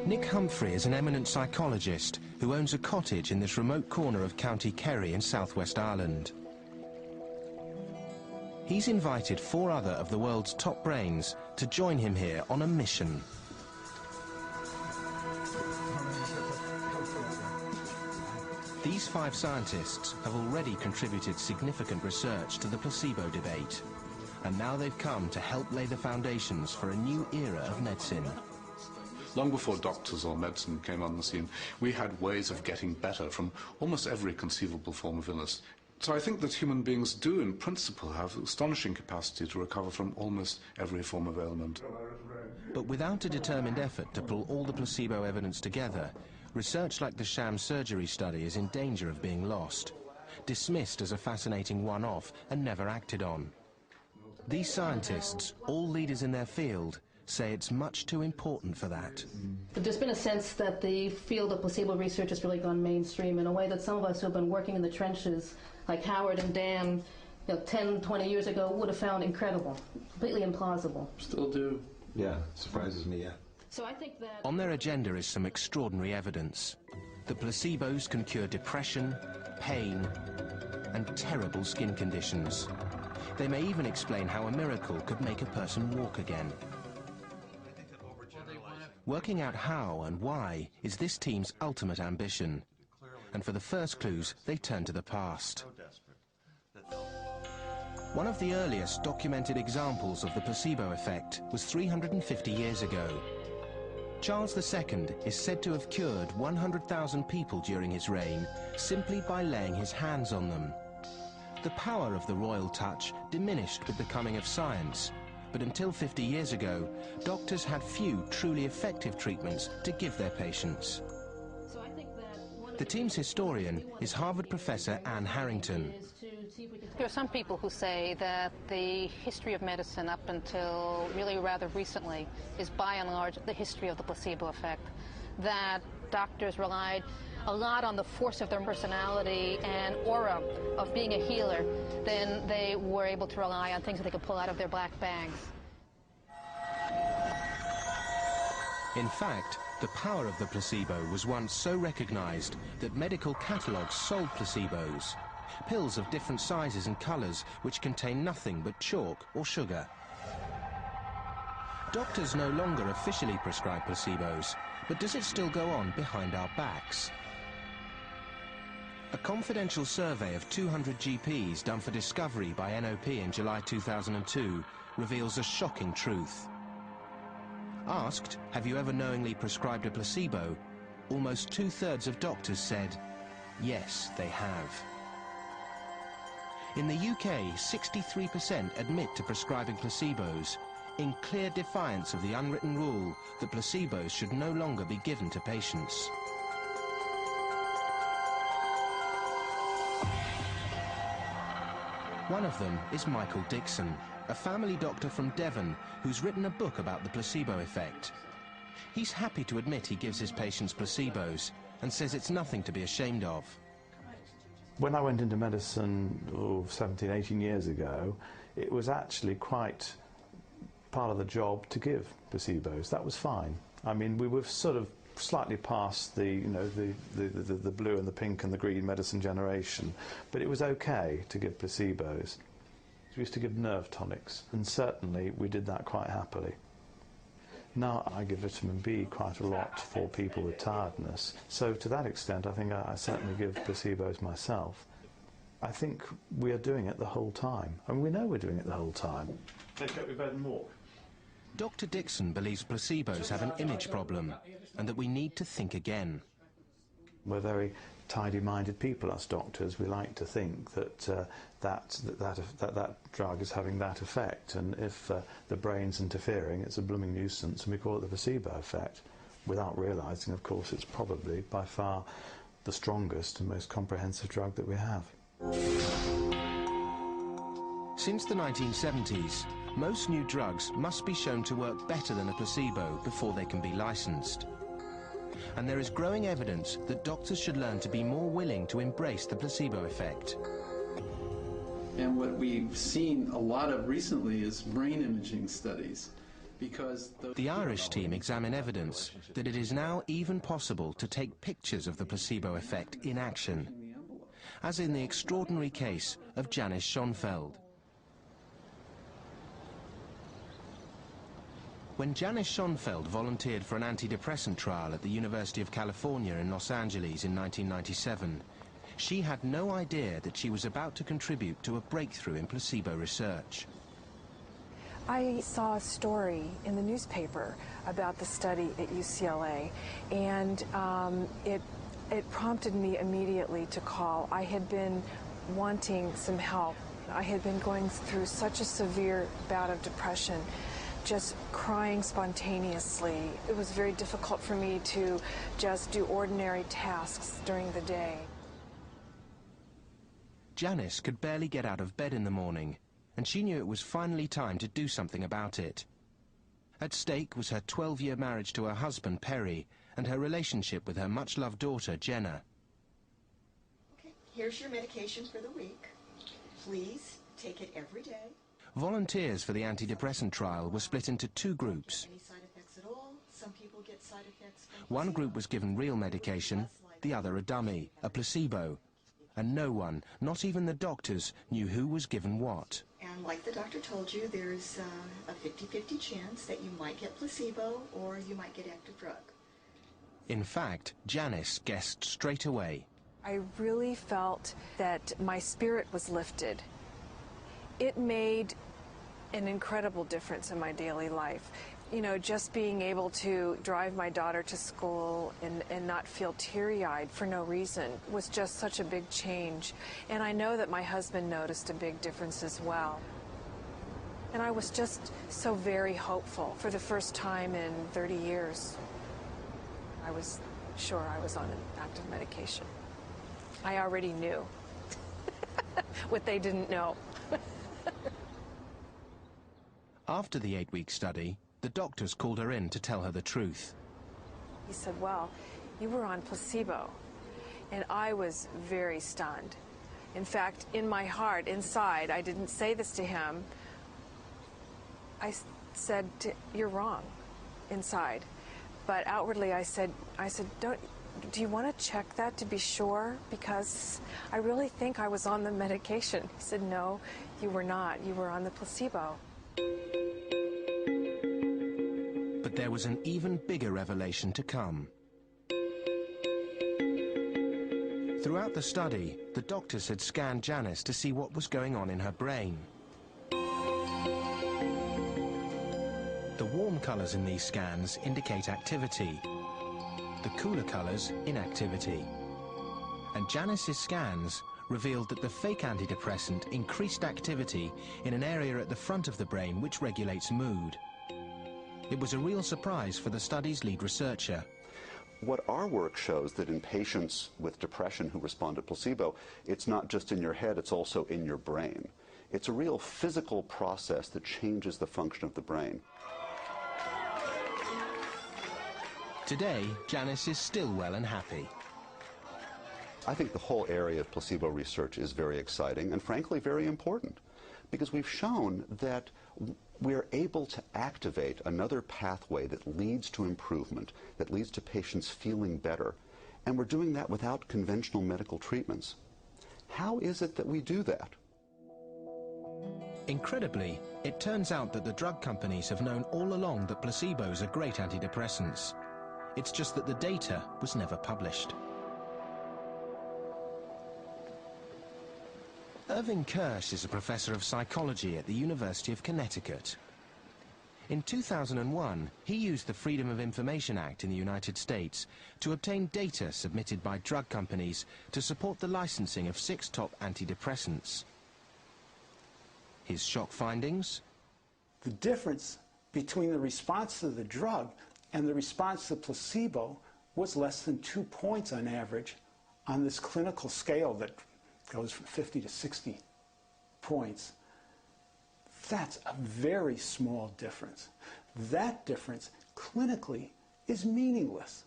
Nick Humphrey is an eminent psychologist who owns a cottage in this remote corner of County Kerry in southwest Ireland. He's invited 4 other of the world's top brains to join him here on a mission. These 5 scientists have already contributed significant research to the placebo debate, and now they've come to help lay the foundations for a new era of medicine. Long before doctors or medicine came on the scene, we had ways of getting better from almost every conceivable form of illness. So I think that human beings do, in principle, have astonishing capacity to recover from almost every form of ailment. But without a determined effort to pull all the placebo evidence together, research like the sham surgery study is in danger of being lost, dismissed as a fascinating one-off and never acted on. These scientists, all leaders in their field, say it's much too important for that. But there's been a sense that the field of placebo research has really gone mainstream in a way that some of us who have been working in the trenches, like Howard and Dan, 10, 20 years ago, would have found incredible, completely implausible. Still do. Yeah, surprises me, yeah. So I think that... On their agenda is some extraordinary evidence. The placebos can cure depression, pain, and terrible skin conditions. They may even explain how a miracle could make a person walk again. Working out how and why is this team's ultimate ambition. And for the first clues, they turn to the past. One of the earliest documented examples of the placebo effect was 350 years ago. Charles II is said to have cured 100,000 people during his reign simply by laying his hands on them. The power of the royal touch diminished with the coming of science, but until 50 years ago, doctors had few truly effective treatments to give their patients. The team's historian is Harvard professor Anne Harrington. There are some people who say that the history of medicine up until really rather recently is by and large the history of the placebo effect, that doctors relied a lot on the force of their personality and aura of being a healer than they were able to rely on things that they could pull out of their black bags. In fact, the power of the placebo was once so recognized that medical catalogues sold placebos, pills of different sizes and colors which contain nothing but chalk or sugar. Doctors no longer officially prescribe placebos, but does it still go on behind our backs? A confidential survey of 200 GPs done for Discovery by NOP in July 2002 reveals a shocking truth. Asked, have you ever knowingly prescribed a placebo, almost 2/3 of doctors said, yes, they have. In the UK, 63% admit to prescribing placebos, in clear defiance of the unwritten rule that placebos should no longer be given to patients. One of them is Michael Dixon, a family doctor from Devon who's written a book about the placebo effect. He's happy to admit he gives his patients placebos and says it's nothing to be ashamed of. When I went into medicine 17, 18 years ago, it was actually quite part of the job to give placebos. That was fine. I mean, we were sort of slightly past the blue and the pink and the green medicine generation, but it was okay to give placebos. We used to give nerve tonics, and certainly we did that quite happily. Now I give vitamin B quite a lot for people with tiredness, so to that extent I think I certainly give placebos myself. I think we are doing it the whole time, and we know we're doing it the whole time. Take up your bed and walk. Dr. Dixon believes placebos have an image problem and that we need to think again. We're very tidy-minded people, us doctors. We like to think that that drug is having that effect, and if the brain's interfering, it's a blooming nuisance, and we call it the placebo effect, without realising, of course, it's probably by far the strongest and most comprehensive drug that we have. Since the 1970s, most new drugs must be shown to work better than a placebo before they can be licensed. And there is growing evidence that doctors should learn to be more willing to embrace the placebo effect. And what we've seen a lot of recently is brain imaging studies because The Irish team examine evidence that it is now even possible to take pictures of the placebo effect in action, as in the extraordinary case of Janice Schonfeld. When Janice Schonfeld volunteered for an antidepressant trial at the University of California in Los Angeles in 1997, she had no idea that she was about to contribute to a breakthrough in placebo research. I saw a story in the newspaper about the study at UCLA, and it prompted me immediately to call. I had been wanting some help. I had been going through such a severe bout of depression, just crying spontaneously. It was very difficult for me to just do ordinary tasks during the day. Janice could barely get out of bed in the morning, and she knew it was finally time to do something about it. At stake was her 12-year marriage to her husband, Perry, and her relationship with her much-loved daughter, Jenna. Okay, here's your medication for the week. Please take it every day. Volunteers for the antidepressant trial were split into two groups. Any side effects at all? Some people get side effects from One group was given real medication, the other a dummy, a placebo. And no one, not even the doctors, knew who was given what. And like the doctor told you, there's a 50-50 chance that you might get placebo or you might get active drug. In fact, Janice guessed straight away. I really felt that my spirit was lifted. It made an incredible difference in my daily life. You know, just being able to drive my daughter to school and not feel teary-eyed for no reason was just such a big change. And I know that my husband noticed a big difference as well. And I was just so very hopeful. For the first time in 30 years, I was sure I was on an active medication. I already knew what they didn't know. After the 8-week study, the doctors called her in to tell her the truth. He said, well, you were on placebo. And I was very stunned. In fact, in my heart, inside, I didn't say this to him. I said, you're wrong, inside. But outwardly, I said, do you want to check that to be sure? Because I really think I was on the medication. He said, no, you were not. You were on the placebo. But there was an even bigger revelation to come. Throughout the study, the doctors had scanned Janice to see what was going on in her brain. The warm colours in these scans indicate activity. The cooler colours, inactivity. And Janice's scans revealed that the fake antidepressant increased activity in an area at the front of the brain which regulates mood. It was a real surprise for the study's lead researcher. What our work shows that in patients with depression who respond to placebo, it's not just in your head, it's also in your brain. It's a real physical process that changes the function of the brain. Today, Janice is still well and happy. I think the whole area of placebo research is very exciting and frankly very important, because we've shown that we're able to activate another pathway that leads to improvement, that leads to patients feeling better, and we're doing that without conventional medical treatments. How is it that we do that? Incredibly, it turns out that the drug companies have known all along that placebos are great antidepressants. It's just that the data was never published. Irving Kirsch is a professor of psychology at the University of Connecticut. In 2001, he used the Freedom of Information Act in the United States to obtain data submitted by drug companies to support the licensing of 6 top antidepressants. His shock findings? The difference between the response to the drug and the response to placebo was less than 2 points on average on this clinical scale that goes from 50 to 60 points. That's a very small difference. That difference clinically is meaningless.